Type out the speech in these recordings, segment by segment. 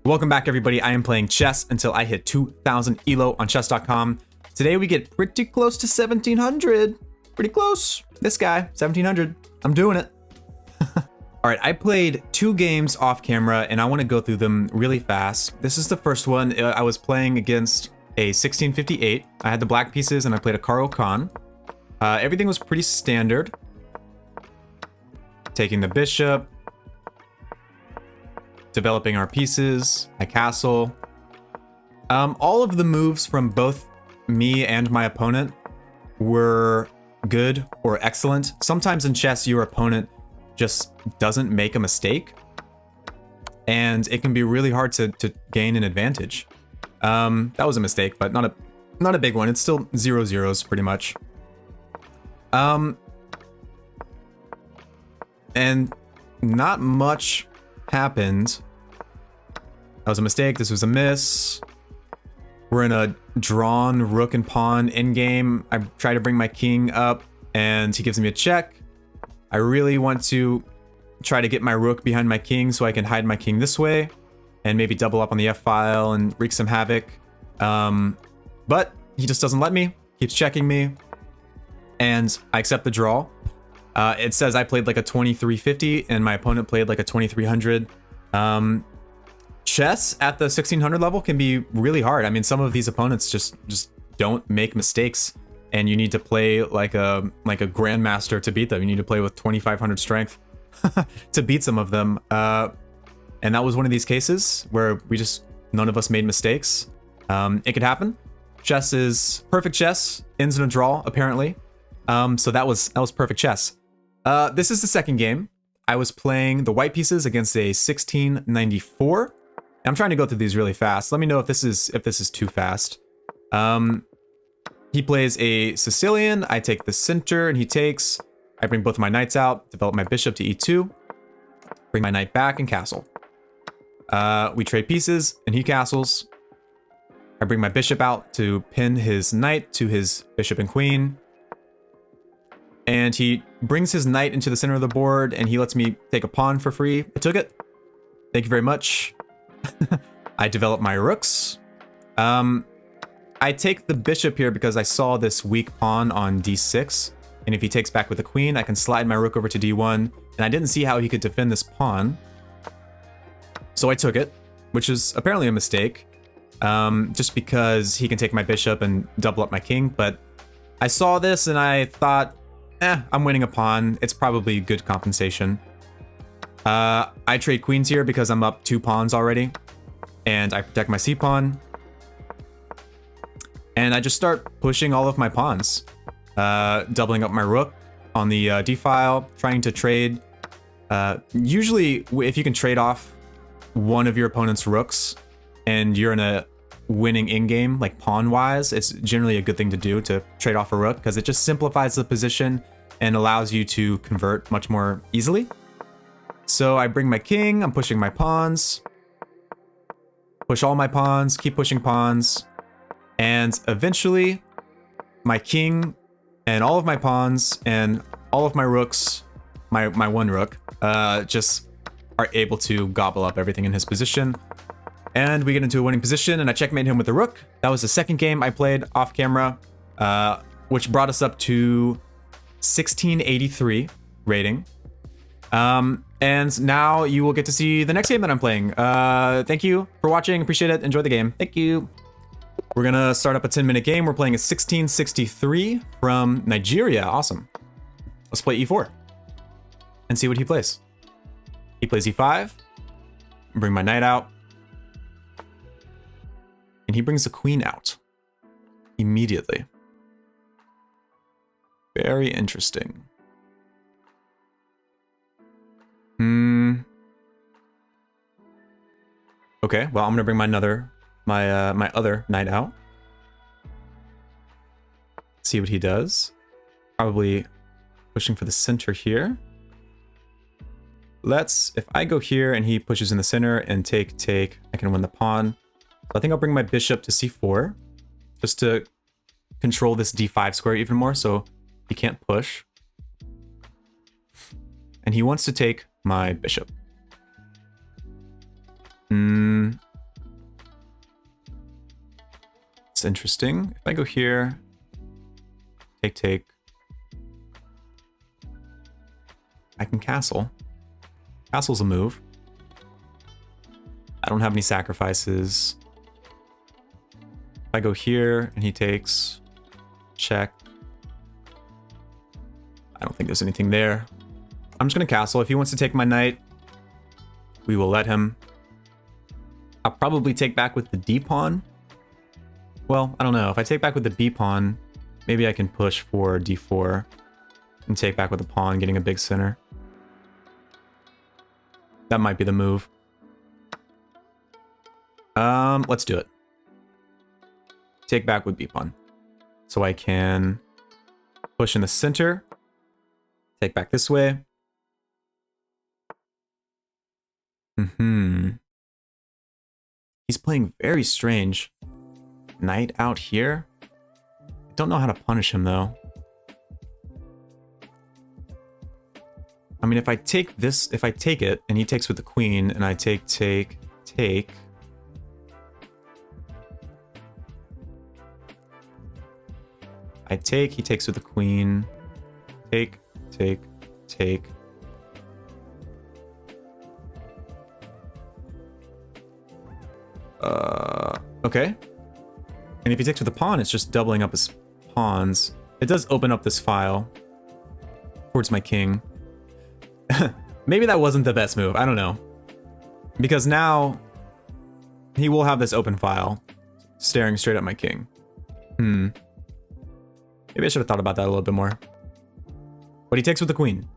Welcome back, everybody. I am playing chess until I hit 2,000 ELO on chess.com. Today we get pretty close to 1,700. Pretty close. This guy, 1,700. I'm doing it. All right, I played 2 games off camera and I want to go through them really fast. This is the first one. I was playing against a 1658. I had the black pieces and I played a Caro Khan. Everything was pretty standard. Taking the bishop. Developing our pieces, my castle. All of the moves from both me and my opponent were good or excellent. Sometimes in chess, your opponent just doesn't make a mistake, and it can be really hard to gain an advantage. That was a mistake, but not a big one. It's still 0-0s pretty much. And not much happened. That was a mistake. This was a miss. We're in a drawn rook and pawn endgame. I try to bring my king up and he gives me a check. I really want to try to get my rook behind my king so I can hide my king this way and maybe double up on the f-file and wreak some havoc. But he just doesn't let me, keeps checking me, and I accept the draw. It says I played like a 2350 and my opponent played like a 2300. Chess at the 1600 level can be really hard. I mean, some of these opponents just don't make mistakes, and you need to play like a grandmaster to beat them. You need to play with 2500 strength to beat some of them. And that was one of these cases where none of us made mistakes. It could happen. Chess is perfect. Chess ends in a draw, apparently. So that was perfect chess. This is the second game. I was playing the white pieces against a 1694. I'm trying to go through these really fast. Let me know if this is too fast. He plays a Sicilian. I take the center and he takes. I bring both of my knights out, develop my bishop to e2, bring my knight back and castle. We trade pieces and he castles. I bring my bishop out to pin his knight to his bishop and queen. And he brings his knight into the center of the board and he lets me take a pawn for free. I took it. Thank you very much. I develop my rooks. I take the bishop here because I saw this weak pawn on d6. And if he takes back with the queen, I can slide my rook over to d1. And I didn't see how he could defend this pawn. So I took it, which is apparently a mistake. Just because he can take my bishop and double up my king. But I saw this and I thought, I'm winning a pawn. It's probably good compensation. I trade queens here because I'm up 2 pawns already. And I protect my c-pawn. And I just start pushing all of my pawns. Doubling up my rook on the d-file, trying to trade. Usually, if you can trade off one of your opponent's rooks and you're in a winning in-game, like pawn-wise, it's generally a good thing to do to trade off a rook because it just simplifies the position and allows you to convert much more easily. So I bring my king, I'm pushing my pawns, push all my pawns, keep pushing pawns, and eventually my king and all of my pawns and all of my rooks, my one rook, just are able to gobble up everything in his position. And we get into a winning position and I checkmate him with the rook. That was the second game I played off camera, which brought us up to 1683 rating. And now you will get to see the next game that I'm playing. Thank you for watching. Appreciate it. Enjoy the game. Thank you. We're going to start up a 10-minute game. We're playing a 1663 from Nigeria. Awesome. Let's play e4 and see what he plays. He plays e5. Bring my knight out. And he brings the queen out immediately. Very interesting. Okay, well, I'm gonna bring my other knight out. See what he does. Probably pushing for the center here. If I go here and he pushes in the center and take, I can win the pawn. So I think I'll bring my bishop to c4 just to control this d5 square even more so he can't push. And he wants to take my bishop. It's interesting. If I go here, take, I can castle. Castle's a move. I don't have any sacrifices. If I go here and he takes, check. I don't think there's anything there. I'm just gonna castle. If he wants to take my knight, we will let him. I'll probably take back with the D pawn. Well, I don't know. If I take back with the B pawn, maybe I can push for D4 and take back with the pawn, getting a big center. That might be the move. Let's do it. Take back with B pawn. So I can push in the center, take back this way. He's playing very strange. Knight out here? I don't know how to punish him though. I mean, if I take this, if I take it, and he takes with the queen, and I take. I take, he takes with the queen. Take. Okay. And if he takes with the pawn, it's just doubling up his pawns. It does open up this file towards my king. Maybe that wasn't the best move. I don't know. Because now he will have this open file staring straight at my king. Maybe I should have thought about that a little bit more. But he takes with the queen.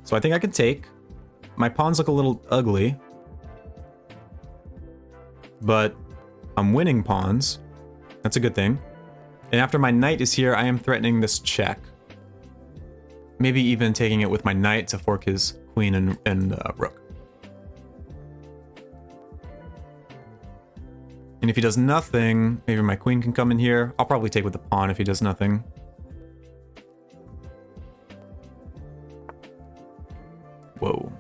So I think I can take. My pawns look a little ugly. But I'm winning pawns. That's a good thing. And after my knight is here, I am threatening this check. Maybe even taking it with my knight to fork his queen and rook. And if he does nothing, maybe my queen can come in here. I'll probably take with the pawn if he does nothing. Whoa.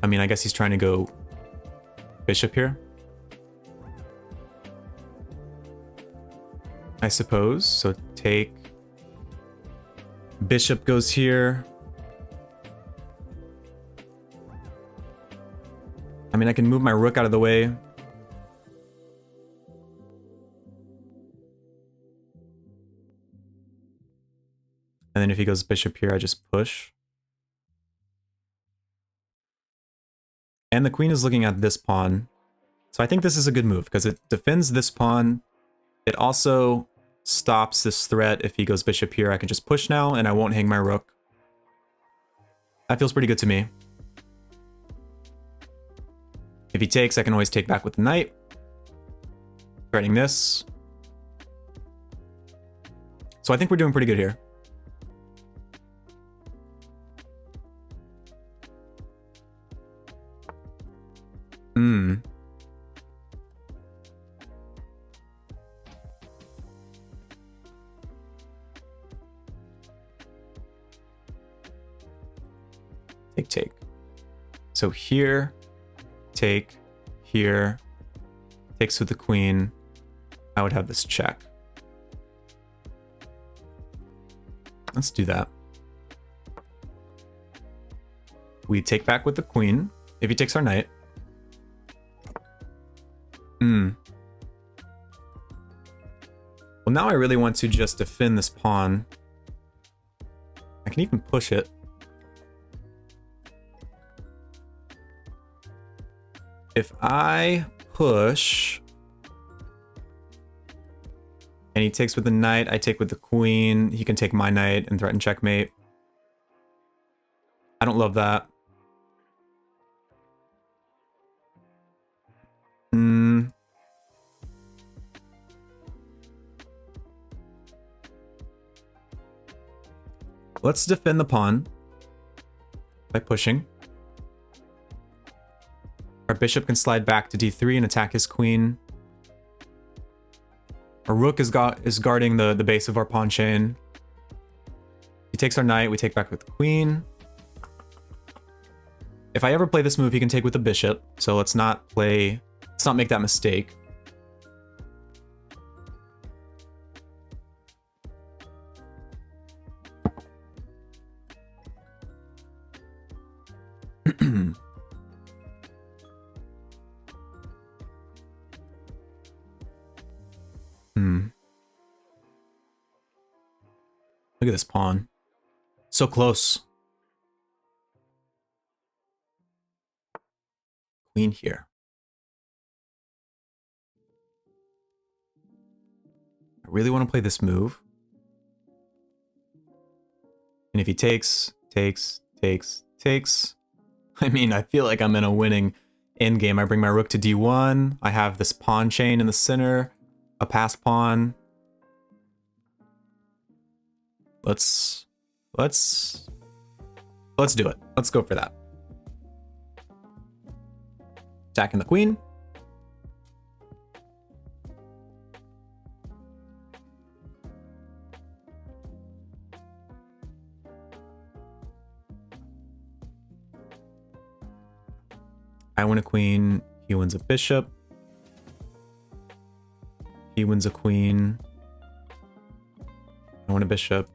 I mean, I guess he's trying to go bishop here. I suppose. So take. Bishop goes here. I mean, I can move my rook out of the way. And then if he goes bishop here, I just push. And the queen is looking at this pawn. So I think this is a good move because it defends this pawn. It also stops this threat. If he goes bishop here, I can just push now and I won't hang my rook. That feels pretty good to me. If he takes, I can always take back with the knight. Threatening this. So I think we're doing pretty good here. Take. So here, take, here, takes with the queen. I would have this check. Let's do that. We take back with the queen. If he takes our knight. Well, now I really want to just defend this pawn. I can even push it. If I push and he takes with the knight, I take with the queen, he can take my knight and threaten checkmate. I don't love that. Let's defend the pawn by pushing. Our bishop can slide back to d3 and attack his queen. Our rook is guarding the base of our pawn chain. He takes our knight, we take back with the queen. If I ever play this move, he can take with the bishop. So let's not Let's not make that mistake. Look at this pawn. So close. Queen here. I really want to play this move. And if he takes, I mean, I feel like I'm in a winning endgame. I bring my rook to d1. I have this pawn chain in the center. A passed pawn. Let's do it. Let's go for that. Attacking the queen. I win a queen, he wins a bishop. He wins a queen. I win a bishop.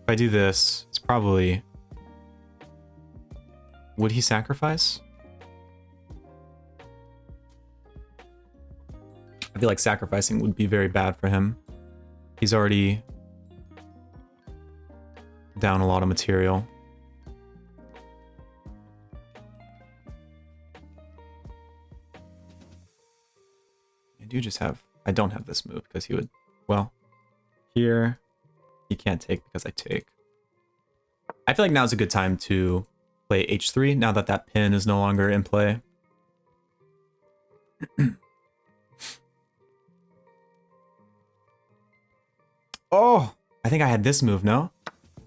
If I do this, it's probably... Would he sacrifice? I feel like sacrificing would be very bad for him. He's already down a lot of material. I don't have this move because he would, well, here, he can't take because I take. I feel like now's a good time to play h3 now that that pin is no longer in play. Oh, I think I had this move, no?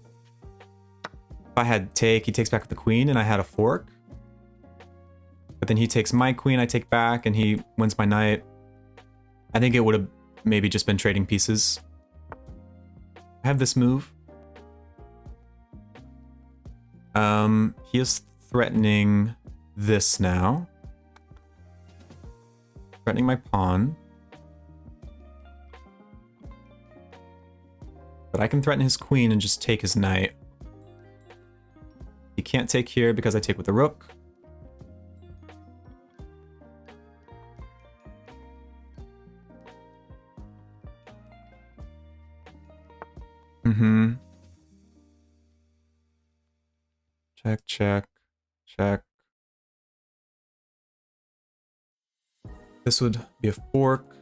If I had take, he takes back with the queen and I had a fork. But then he takes my queen, I take back, and he wins my knight. I think it would have maybe just been trading pieces. I have this move. He is threatening this now. Threatening my pawn. But I can threaten his queen and just take his knight. He can't take here because I take with the rook. Check, check, check. This would be a fork.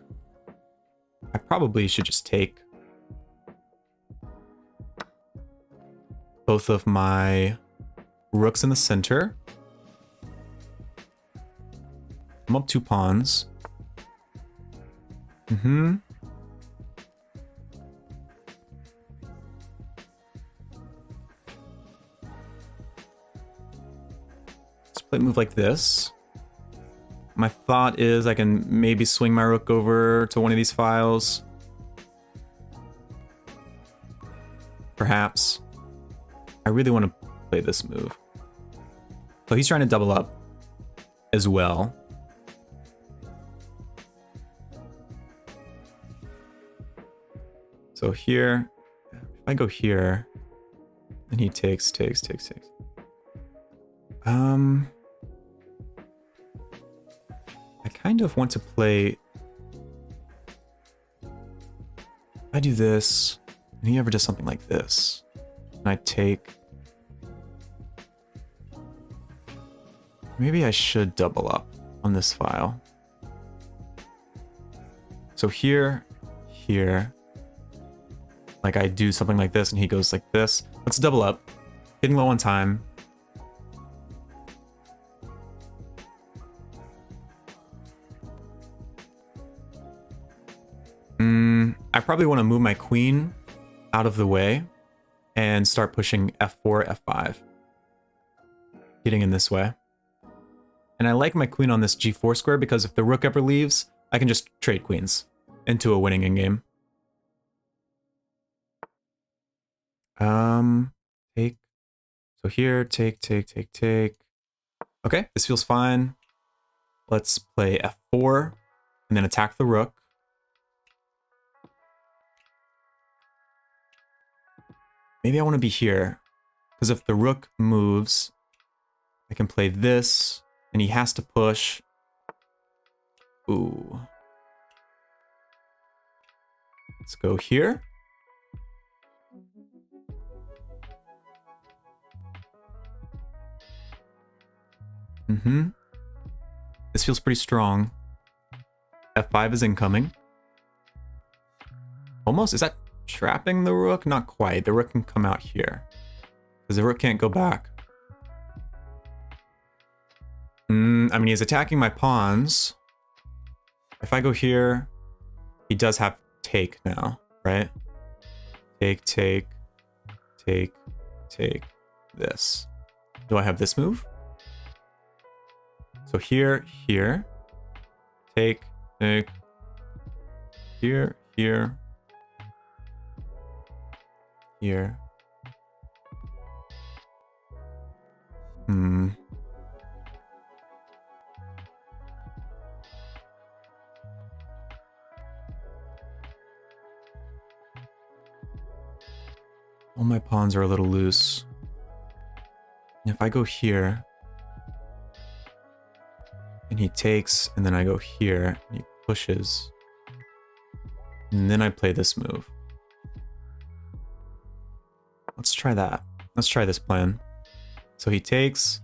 I probably should just take both of my rooks in the center. I'm up 2 pawns. Split move like this. My thought is I can maybe swing my rook over to one of these files. Perhaps. I really want to play this move. So he's trying to double up as well. So here, if I go here, then he takes. I kind of want to play... If I do this, and he ever does something like this, and I take... Maybe I should double up on this file. So here, like I do something like this, and he goes like this. Let's double up. Getting low on time. I probably want to move my queen out of the way and start pushing f4, f5. Getting in this way. And I like my queen on this g4 square because if the rook ever leaves, I can just trade queens into a winning endgame. Take. So here, take. Okay, this feels fine. Let's play f4 and then attack the rook. Maybe I want to be here because if the rook moves, I can play this and he has to push. Ooh. Let's go here. This feels pretty strong. F5 is incoming. Almost. Is that trapping the rook? Not quite. The rook can come out here. Because the rook can't go back. I mean, he's attacking my pawns. If I go here, he does have take now, right? Take this. Do I have this move? So here, take, here. All my pawns are a little loose. If I go here, and he takes, and then I go here, and he pushes, and then I play this move. Let's try that. Let's try this plan. So he takes,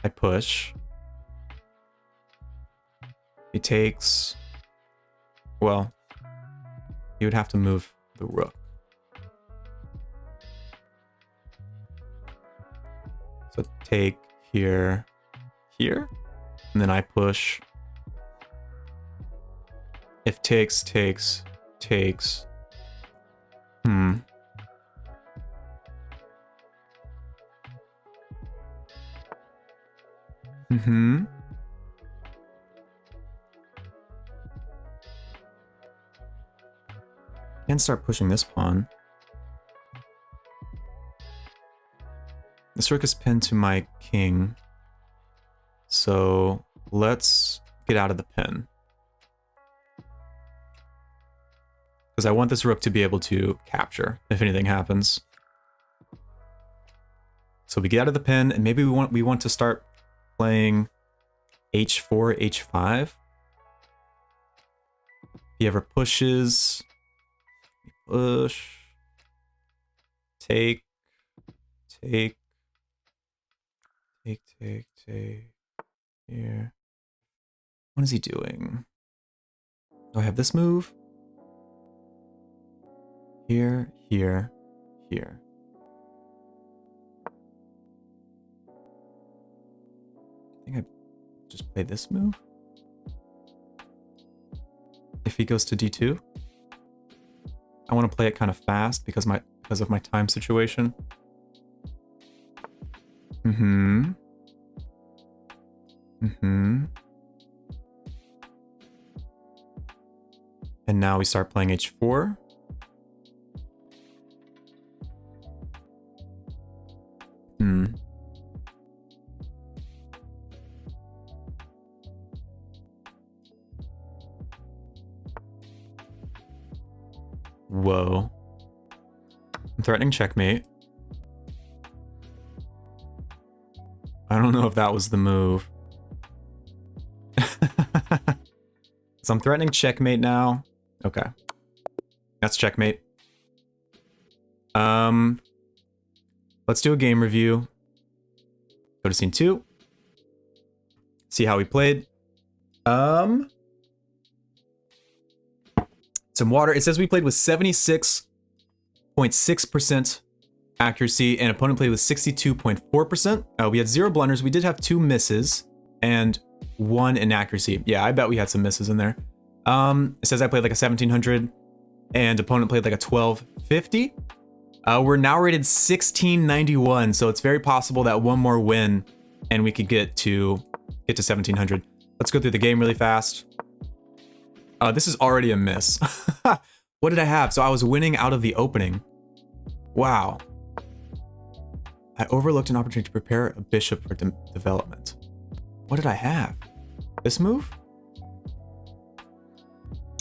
I push. He takes, well, he would have to move the rook. So take here, and then I push. If takes. And start pushing this pawn. This rook is pinned to my king. So let's get out of the pin. Because I want this rook to be able to capture if anything happens. So we get out of the pin, and maybe we want to start playing h4, h5. If he ever pushes, push, take. Here. What is he doing? Do I have this move? Here. I think I just play this move. If he goes to d2, I want to play it kind of fast because of my time situation. And now we start playing h4. Whoa. I'm threatening checkmate. I don't know if that was the move. So I'm threatening checkmate now. Okay. That's checkmate. Let's do a game review. Go to scene 2. See how we played. Some water. It says we played with 76.6% accuracy and opponent played with 62.4%. We had 0 blunders. We did have 2 misses and 1 inaccuracy. Yeah, I bet we had some misses in there. It says I played like a 1700 and opponent played like a 1250. We're now rated 1691, so it's very possible that one more win and we could get to get to 1700. Let's go through the game really fast. This is already a miss. What did I have? So I was winning out of the opening. Wow. I overlooked an opportunity to prepare a bishop for development. What did I have? This move?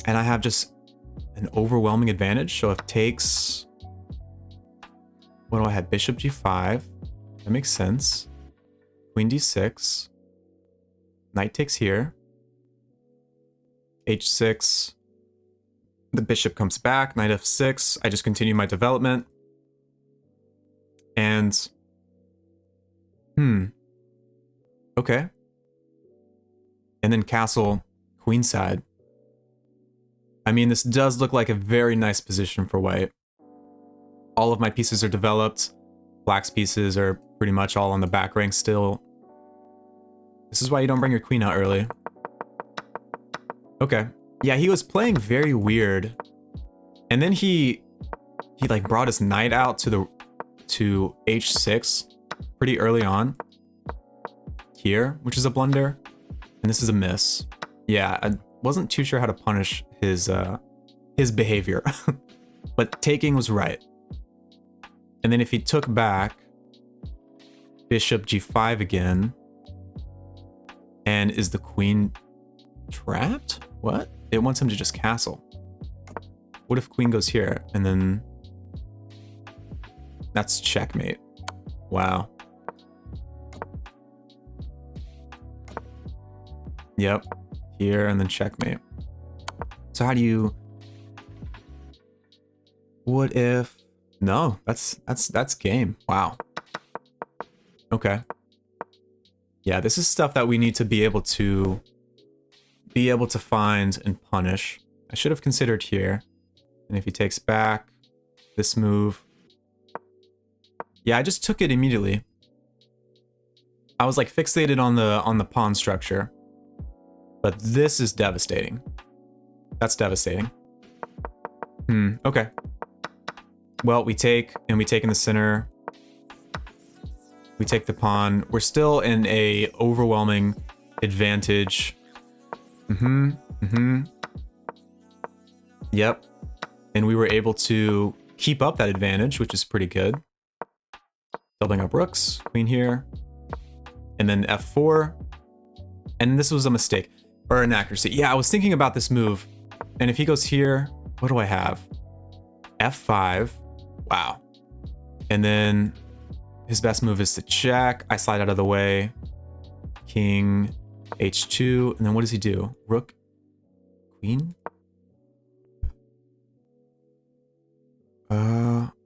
And I have just an overwhelming advantage. So if takes... What do I have? Bishop g5. That makes sense. Queen d6. Knight takes here. h6. The bishop comes back. Knight f6. I just continue my development. And... Okay. And then castle queenside. I mean, this does look like a very nice position for white. All of my pieces are developed. Black's pieces are pretty much all on the back rank still. This is why you don't bring your queen out early. Okay. Yeah, he was playing very weird. And then he like brought his knight out to h6 pretty early on. Here, which is a blunder. And this is a miss. Yeah, I wasn't too sure how to punish his behavior. But taking was right. And then if he took back, bishop g5 again. And is the queen trapped? What? It wants him to just castle. What if queen goes here and then... That's checkmate. Wow. Yep. Here and then checkmate. So how do you... What if... No, that's game. Wow. Okay. Yeah, this is stuff that we need to be able to find and punish. I should have considered here. And if he takes back this move. Yeah, I just took it immediately. I was like fixated on the pawn structure. But this is devastating. That's devastating. Okay. Well, we take, and we take in the center. We take the pawn. We're still in a overwhelming advantage. Yep. And we were able to keep up that advantage, which is pretty good. Doubling up rooks, queen here. And then f4. And this was a mistake. Or inaccuracy. Yeah, I was thinking about this move. And if he goes here, what do I have? f5. Wow. And then his best move is to check. I slide out of the way. King, h2. And then what does he do? Rook, queen?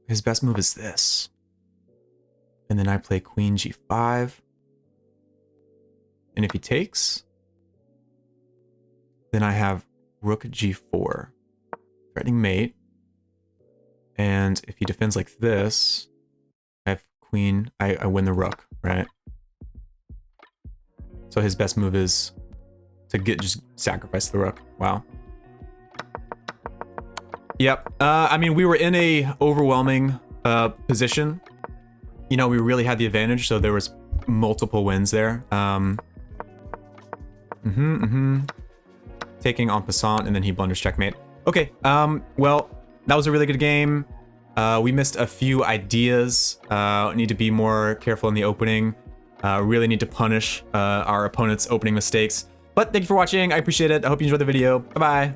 His best move is this. And then I play queen g5. And if he takes... Then I have rook g4, threatening mate. And if he defends like this, I have queen, I win the rook, right? So his best move is to just sacrifice the rook. Wow. Yep. I mean, we were in a overwhelming position. You know, we really had the advantage, so there was multiple wins there. Taking en passant, and then he blunders checkmate. Okay, well, that was a really good game. We missed a few ideas. Need to be more careful in the opening. Really need to punish our opponent's opening mistakes. But thank you for watching. I appreciate it. I hope you enjoyed the video. Bye-bye.